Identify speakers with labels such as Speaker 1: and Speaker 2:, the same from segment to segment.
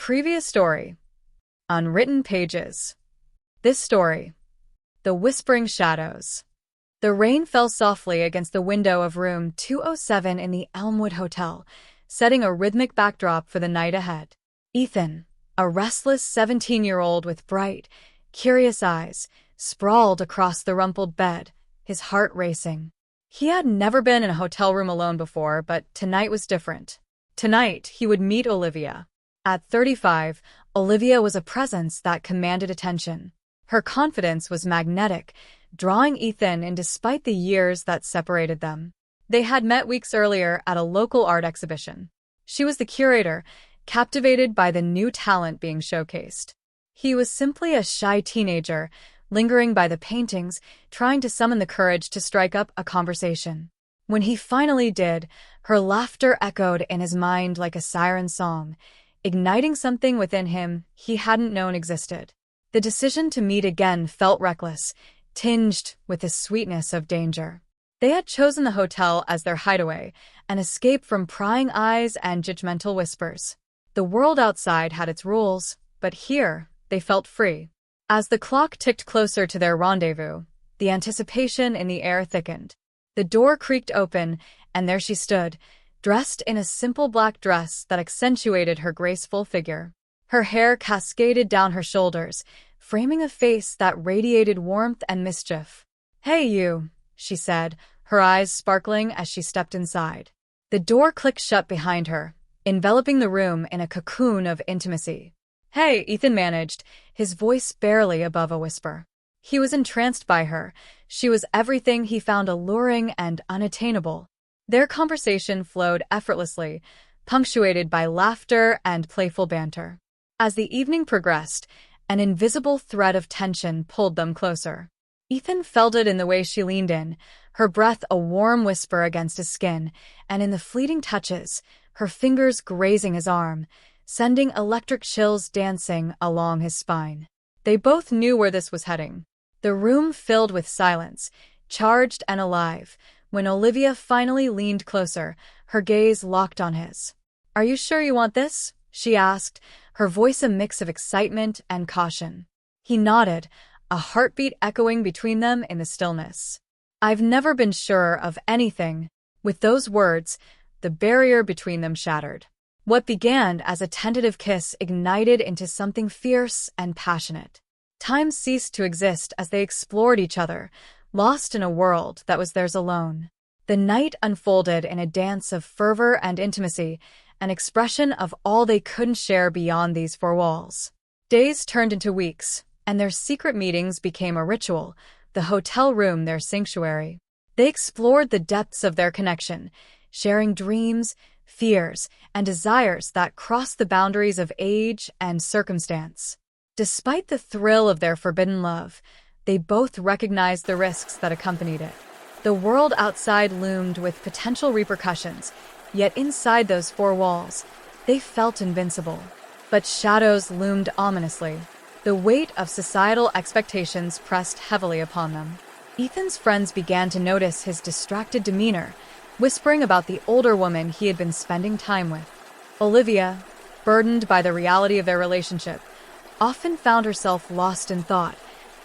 Speaker 1: previous story. Unwritten pages. This story. The Whispering Shadows. The rain fell softly against the window of room 207 in the Elmwood Hotel, setting a rhythmic backdrop for the night ahead. Ethan, a restless 17-year-old with bright, curious eyes, sprawled across the rumpled bed, his heart racing. He had never been in a hotel room alone before, but tonight was different. Tonight, he would meet Olivia. At 35, Olivia was a presence that commanded attention. Her confidence was magnetic, drawing Ethan in despite the years that separated them. They had met weeks earlier at a local art exhibition. She was the curator, captivated by the new talent being showcased. He was simply a shy teenager, lingering by the paintings, trying to summon the courage to strike up a conversation. When he finally did, her laughter echoed in his mind like a siren song, igniting something within him he hadn't known existed. The decision to meet again felt reckless, tinged with the sweetness of danger. They had chosen the hotel as their hideaway, an escape from prying eyes and judgmental whispers. The world outside had its rules, but here they felt free. As the clock ticked closer to their rendezvous, the anticipation in the air thickened. The door creaked open, and there she stood, dressed in a simple black dress that accentuated her graceful figure. Her hair cascaded down her shoulders, framing a face that radiated warmth and mischief. "Hey, you," she said, her eyes sparkling as she stepped inside. The door clicked shut behind her, enveloping the room in a cocoon of intimacy. "Hey," Ethan managed, his voice barely above a whisper. He was entranced by her. She was everything he found alluring and unattainable. Their conversation flowed effortlessly, punctuated by laughter and playful banter. As the evening progressed, an invisible thread of tension pulled them closer. Ethan felt it in the way she leaned in, her breath a warm whisper against his skin, and in the fleeting touches, her fingers grazing his arm, sending electric chills dancing along his spine. They both knew where this was heading. The room filled with silence, charged and alive, when Olivia finally leaned closer, her gaze locked on his. "Are you sure you want this?" she asked, her voice a mix of excitement and caution. He nodded, a heartbeat echoing between them in the stillness. "I've never been sure of anything." With those words, the barrier between them shattered. What began as a tentative kiss ignited into something fierce and passionate. Time ceased to exist as they explored each other, lost in a world that was theirs alone. The night unfolded in a dance of fervor and intimacy, an expression of all they couldn't share beyond these four walls. Days turned into weeks, and their secret meetings became a ritual, the hotel room their sanctuary. They explored the depths of their connection, sharing dreams, fears, and desires that crossed the boundaries of age and circumstance. Despite the thrill of their forbidden love, they both recognized the risks that accompanied it. The world outside loomed with potential repercussions, yet inside those four walls, they felt invincible. But shadows loomed ominously. The weight of societal expectations pressed heavily upon them. Ethan's friends began to notice his distracted demeanor, whispering about the older woman he had been spending time with. Olivia, burdened by the reality of their relationship, often found herself lost in thought,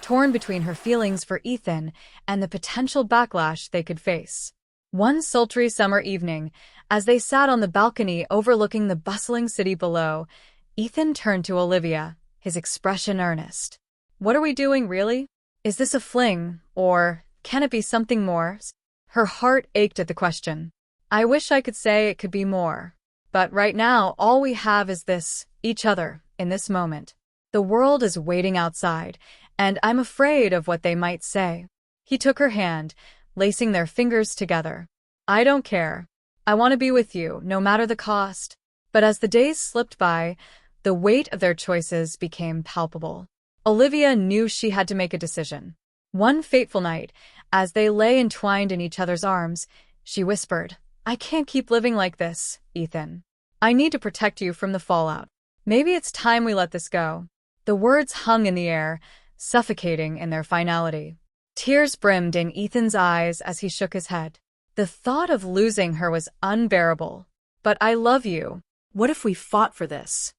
Speaker 1: torn between her feelings for Ethan and the potential backlash they could face. One sultry summer evening, as they sat on the balcony overlooking the bustling city below, Ethan turned to Olivia, his expression earnest. "What are we doing, really? Is this a fling, or can it be something more?" Her heart ached at the question. "I wish I could say it could be more. But right now, all we have is this, each other, in this moment. The world is waiting outside, and I'm afraid of what they might say." He took her hand, lacing their fingers together. "I don't care. I want to be with you, no matter the cost." But as the days slipped by, the weight of their choices became palpable. Olivia knew she had to make a decision. One fateful night, as they lay entwined in each other's arms, she whispered, "I can't keep living like this, Ethan. I need to protect you from the fallout. Maybe it's time we let this go." The words hung in the air, suffocating in their finality. Tears brimmed in Ethan's eyes as he shook his head. The thought of losing her was unbearable. "But I love you. What if we fought for this?"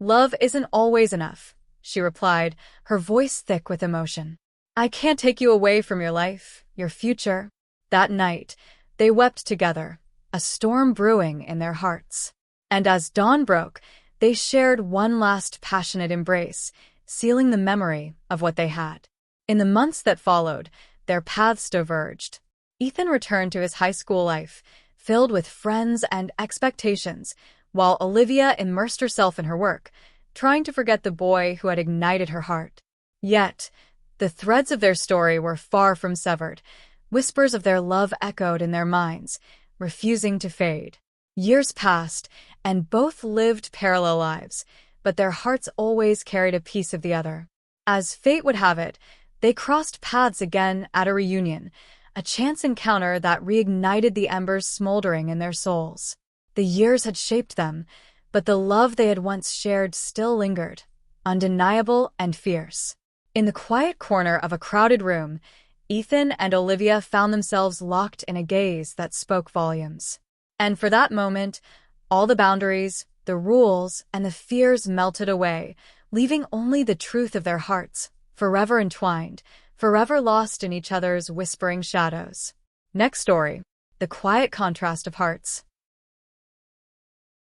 Speaker 1: "Love isn't always enough," she replied, her voice thick with emotion. "I can't take you away from your life, your future." That night, they wept together, a storm brewing in their hearts. And as dawn broke, they shared one last passionate embrace, sealing the memory of what they had. In the months that followed, their paths diverged. Ethan returned to his high school life, filled with friends and expectations, while Olivia immersed herself in her work, trying to forget the boy who had ignited her heart. Yet, the threads of their story were far from severed. Whispers of their love echoed in their minds, refusing to fade. Years passed, and both lived parallel lives, but their hearts always carried a piece of the other. As fate would have it, they crossed paths again at a reunion, a chance encounter that reignited the embers smoldering in their souls. The years had shaped them, but the love they had once shared still lingered, undeniable and fierce. In the quiet corner of a crowded room, Ethan and Olivia found themselves locked in a gaze that spoke volumes. And for that moment, all the boundaries, the rules, and the fears melted away, leaving only the truth of their hearts, forever entwined, forever lost in each other's whispering shadows. Next story, The Quiet Contrast of Hearts.